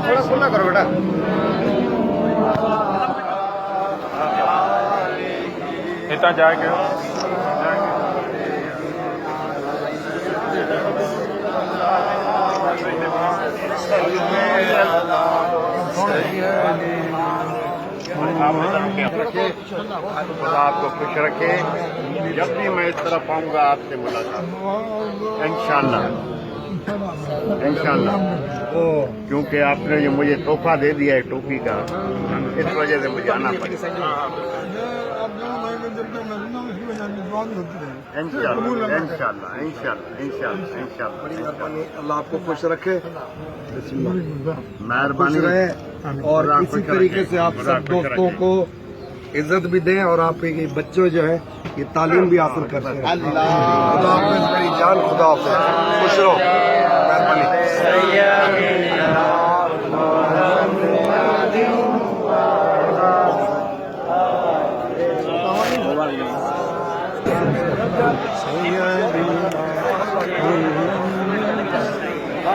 थोड़ा खुला करो बेटा। इतना जाएगा खुदा आपको खुश रखे। जब भी मैं इस तरफ आऊँगा आपसे मुलाकात इंशाअल्लाह इंशाअल्लाह। क्योंकि आपने जो मुझे तोहफा दे दिया है टोपी का, इस वजह से मुझे आना पड़ेगा इंशाअल्लाह इंशाअल्लाह इंशाअल्लाह इंशाअल्लाह इंशाअल्लाह। अल्लाह आपको खुश रखे, मेहरबानी रहे और इसी तरीके से आप सब दोस्तों को इज्जत भी दें और आपके बच्चों जो है ये तालीम भी हासिल करते हैं। खुदा हाफिज़ मेरी जान, खुदा हाफिज़, खुश रहो, मेहरबानी। मेहरबानी।